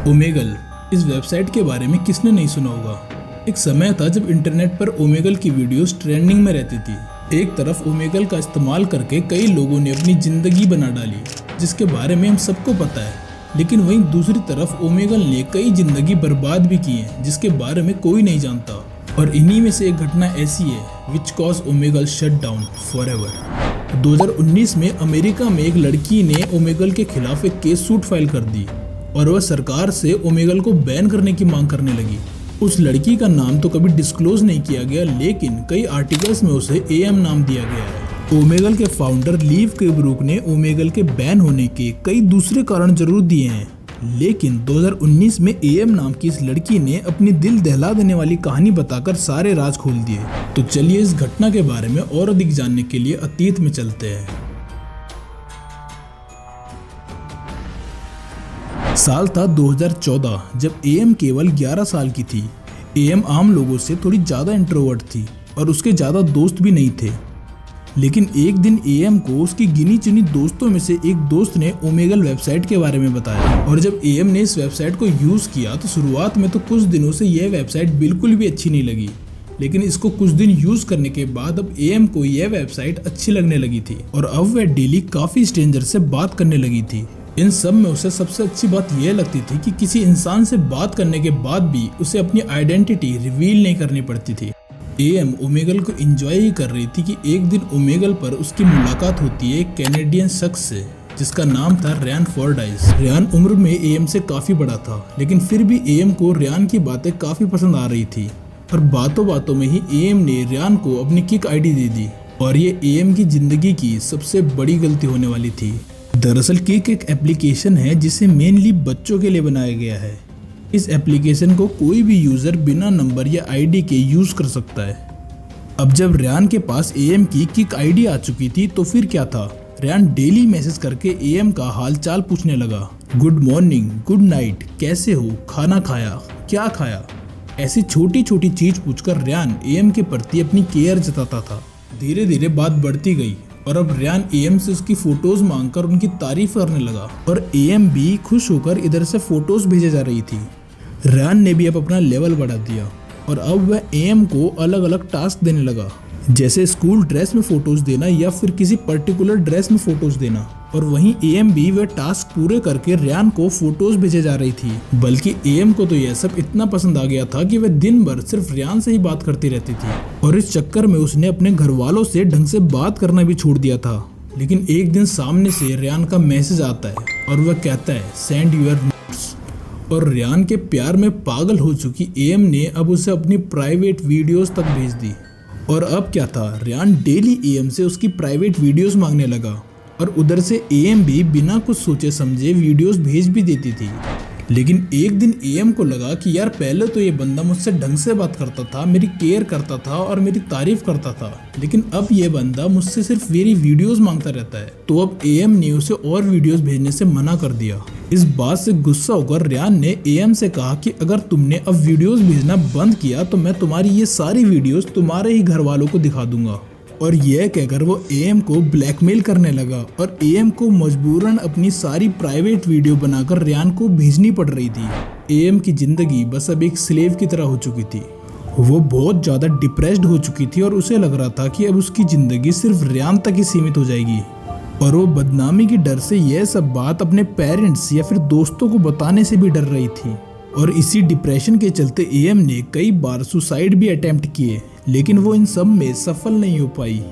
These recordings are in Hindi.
ओमेगल, इस वेबसाइट के बारे में किसने नहीं सुना होगा। एक समय था जब इंटरनेट पर ओमेगल की वीडियोस ट्रेंडिंग में रहती थी। एक तरफ ओमेगल का इस्तेमाल करके कई लोगों ने अपनी जिंदगी बना डाली, जिसके बारे में हम सबको पता है, लेकिन वहीं दूसरी तरफ ओमेगल ने कई जिंदगी बर्बाद भी की है, जिसके बारे में कोई नहीं जानता। और इन्हीं में से एक घटना ऐसी है which cause Omegle shut down forever. 2019 में अमेरिका में एक लड़की ने ओमेगल के खिलाफ एक केस सूट फाइल कर दी और वह सरकार से ओमेगल को बैन करने की मांग करने लगी। उस लड़की का नाम तो कभी डिस्क्लोज नहीं किया गया, लेकिन कई आर्टिकल्स में उसे AM नाम दिया गया है। ओमेगल के फाउंडर लीव केब्रुक ने ओमेगल के बैन होने के कई दूसरे कारण जरूर दिए हैं, लेकिन 2019 में AM नाम की इस लड़की ने अपनी दिल दहला देने वाली कहानी बताकर सारे राज खोल दिए। तो चलिए इस घटना के बारे में और अधिक जानने के लिए अतीत में चलते हैं। साल था 2014, जब AM केवल 11 साल की थी। AM आम लोगों से थोड़ी ज़्यादा इंट्रोवर्ट थी और उसके ज़्यादा दोस्त भी नहीं थे। लेकिन एक दिन AM को उसकी गिनी चुनी दोस्तों में से एक दोस्त ने ओमेगल वेबसाइट के बारे में बताया। और जब AM ने इस वेबसाइट को यूज़ किया तो शुरुआत में तो कुछ दिनों से यह वेबसाइट बिल्कुल भी अच्छी नहीं लगी, लेकिन इसको कुछ दिन यूज़ करने के बाद अब AM को यह वेबसाइट अच्छी लगने लगी थी और अब वह डेली काफ़ी स्ट्रेंजर से बात करने लगी थी। इन सब में उसे सबसे अच्छी बात यह लगती थी कि किसी इंसान से बात करने के बाद भी उसे अपनी आइडेंटिटी रिवील नहीं करनी पड़ती थी। AM ओमेगल को एंजॉय ही कर रही थी कि एक दिन ओमेगल पर उसकी मुलाकात होती है एक कैनेडियन शख्स से जिसका नाम था रयान फॉरडाइस। रयान उम्र में AM से काफ़ी बड़ा था, लेकिन फिर भी AM को रयान की बातें काफ़ी पसंद आ रही थी और बातों बातों में ही AM ने रयान को अपनी किक ID दे दी और ये AM की ज़िंदगी की सबसे बड़ी गलती होने वाली थी। दरअसल किक एक एप्लीकेशन है जिसे मेनली बच्चों के लिए बनाया गया है। इस एप्लीकेशन को कोई भी यूज़र बिना नंबर या ID के यूज़ कर सकता है। अब जब रयान के पास AM की किक ID आ चुकी थी तो फिर क्या था, रयान डेली मैसेज करके AM का हाल चाल पूछने लगा। गुड मॉर्निंग, गुड नाइट, कैसे हो, खाना खाया, क्या खाया, ऐसी छोटी छोटी चीज़ पूछकर रयान AM के प्रति अपनी केयर जताता था। धीरे धीरे बात बढ़ती गई और अब रयान AM से उसकी फोटोज मांगकर उनकी तारीफ करने लगा और AM भी खुश होकर इधर से फोटोज भेजे जा रही थी। रयान ने भी अब अपना लेवल बढ़ा दिया और अब वह AM को अलग अलग टास्क देने लगा, जैसे स्कूल ड्रेस में फोटोज देना या फिर किसी पर्टिकुलर ड्रेस में फोटोज देना। और वहीं AM भी वह टास्क पूरे करके रयान को फोटोज भेजे जा रही थी। बल्कि AM को तो यह सब इतना पसंद आ गया था कि वह दिन भर सिर्फ रयान से ही बात करती रहती थी और इस चक्कर में उसने अपने घर वालों से ढंग से बात करना भी छोड़ दिया था। लेकिन एक दिन सामने से रयान का मैसेज आता है और वह कहता है सेंड यूर नोट्स। और रयान के प्यार में पागल हो चुकी AM ने अब उसे अपनी प्राइवेट वीडियोस तक भेज दी। और अब क्या था, रयान डेली AM से उसकी प्राइवेट वीडियोस मांगने लगा और उधर से AM भी बिना कुछ सोचे समझे वीडियोस भेज भी देती थी। लेकिन एक दिन AM को लगा कि यार पहले तो ये बंदा मुझसे ढंग से बात करता था, मेरी केयर करता था और मेरी तारीफ करता था, लेकिन अब ये बंदा मुझसे सिर्फ मेरी वीडियोस मांगता रहता है। तो अब AM ने उसे और वीडियोस भेजने से मना कर दिया। इस बात से गुस्सा होकर रयान ने AM से कहा कि अगर तुमने अब वीडियोस भेजना बंद किया तो मैं तुम्हारी ये सारी वीडियोस तुम्हारे ही घर वालों को दिखा दूंगा। और यह कहकर वो AM को ब्लैकमेल करने लगा और AM को मजबूरन अपनी सारी प्राइवेट वीडियो बनाकर रयान को भेजनी पड़ रही थी। AM की जिंदगी बस अब एक स्लेव की तरह हो चुकी थी। वो बहुत ज़्यादा डिप्रेस्ड हो चुकी थी और उसे लग रहा था कि अब उसकी ज़िंदगी सिर्फ रयान तक ही सीमित हो जाएगी। और वो बदनामी की डर से यह सब बात अपने पेरेंट्स या फिर दोस्तों को बताने से भी डर रही थी। और इसी डिप्रेशन के चलते AM ने कई बार सुसाइड भी अटेम्प्ट किए, लेकिन वो इन सब में सफल नहीं हो पाई।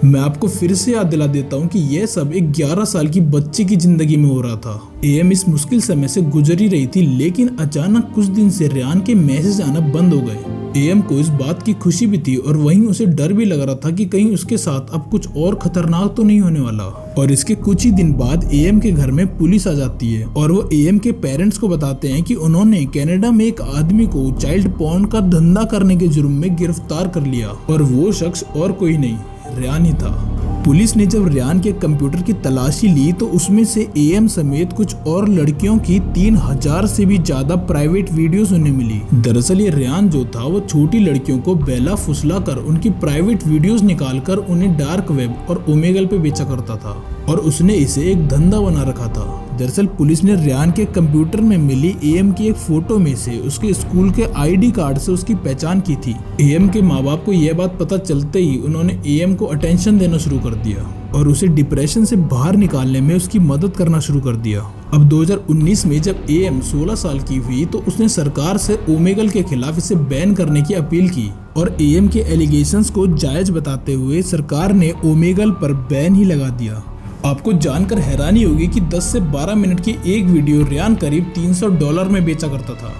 मैं आपको फिर से याद दिला देता हूँ कि यह सब एक 11 साल की बच्ची की जिंदगी में हो रहा था। AM इस मुश्किल समय से गुजर ही रही थी, लेकिन अचानक कुछ दिन से रयान के मैसेज आना बंद हो गए। AM को इस बात की खुशी भी थी और वहीं उसे डर भी लग रहा था कि कहीं उसके साथ अब कुछ और खतरनाक तो नहीं होने वाला। और इसके कुछ ही दिन बाद AM के घर में पुलिस आ जाती है और वो AM के पेरेंट्स को बताते हैं कि उन्होंने कनाडा में एक आदमी को चाइल्ड पॉर्न का धंधा करने के जुर्म में गिरफ्तार कर लिया और वो शख्स और कोई नहीं, रयान ही था। पुलिस ने जब रयान के कंप्यूटर की तलाशी ली तो उसमें से AM समेत कुछ और लड़कियों की 3000 से भी ज्यादा प्राइवेट वीडियोस उन्हें मिली। दरअसल ये रयान जो था वो छोटी लड़कियों को बेला फुसला कर उनकी प्राइवेट वीडियोस निकालकर उन्हें डार्क वेब और ओमेगल पे बेचा करता था और उसने इसे एक धंधा बना रखा था दरअसल पुलिस ने रियान के कंप्यूटर में मिली एएम की एक फोटो में से उसके स्कूल के आईडी कार्ड से उसकी पहचान की थी। एएम के माँ बाप को यह बात पता चलते ही उन्होंने एएम को अटेंशन देना शुरू कर दिया और उसे डिप्रेशन से बाहर निकालने में उसकी मदद करना शुरू कर दिया। अब 2019 में जब एएम 16 साल की हुई तो उसने सरकार से ओमेगल के खिलाफ इसे बैन करने की अपील की और एएम के एलिगेशंस को जायज बताते हुए सरकार ने ओमेगल पर बैन ही लगा दिया। आपको जानकर हैरानी होगी कि 10 से 12 मिनट की एक वीडियो रियान करीब $300 में बेचा करता था।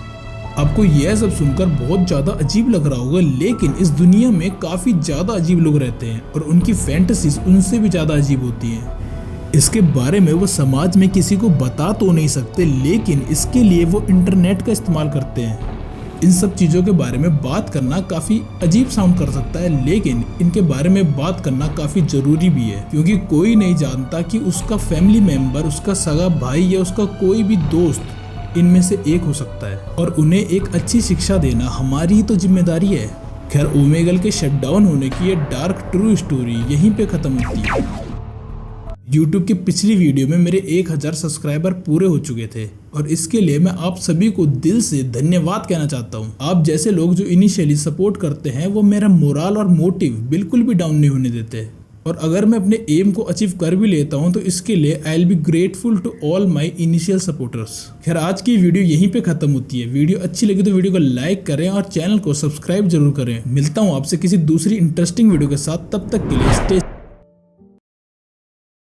आपको यह सब सुनकर बहुत ज्यादा अजीब लग रहा होगा, लेकिन इस दुनिया में काफी ज्यादा अजीब लोग रहते हैं और उनकी फैंटेसीज उनसे भी ज्यादा अजीब होती हैं। इसके बारे में वो समाज में किसी को बता तो नहीं सकते, लेकिन इसके लिए वो इंटरनेट का इस्तेमाल करते हैं। इन सब चीज़ों के बारे में बात करना काफ़ी अजीब साउंड कर सकता है, लेकिन इनके बारे में बात करना काफ़ी ज़रूरी भी है, क्योंकि कोई नहीं जानता कि उसका फैमिली मेंबर, उसका सगा भाई या उसका कोई भी दोस्त इनमें से एक हो सकता है और उन्हें एक अच्छी शिक्षा देना हमारी ही तो जिम्मेदारी है। खैर, ओमेगल के शटडाउन होने की ये डार्क ट्रू स्टोरी यहीं पे ख़त्म होती है। YouTube की पिछली वीडियो में मेरे 1000 सब्सक्राइबर पूरे हो चुके थे और इसके लिए मैं आप सभी को दिल से धन्यवाद कहना चाहता हूँ। आप जैसे लोग जो इनिशियली सपोर्ट करते हैं वो मेरा मोरल और मोटिव बिल्कुल भी डाउन नहीं होने देते और अगर मैं अपने एम को अचीव कर भी लेता हूँ तो इसके लिए I will be grateful to all my initial supporters. खैर, आज की वीडियो यहीं पे खत्म होती है। वीडियो अच्छी लगी तो वीडियो को लाइक करें और चैनल को सब्सक्राइब जरूर करें। मिलता हूँ आपसे किसी दूसरी इंटरेस्टिंग वीडियो के साथ, तब तक के लिए स्टे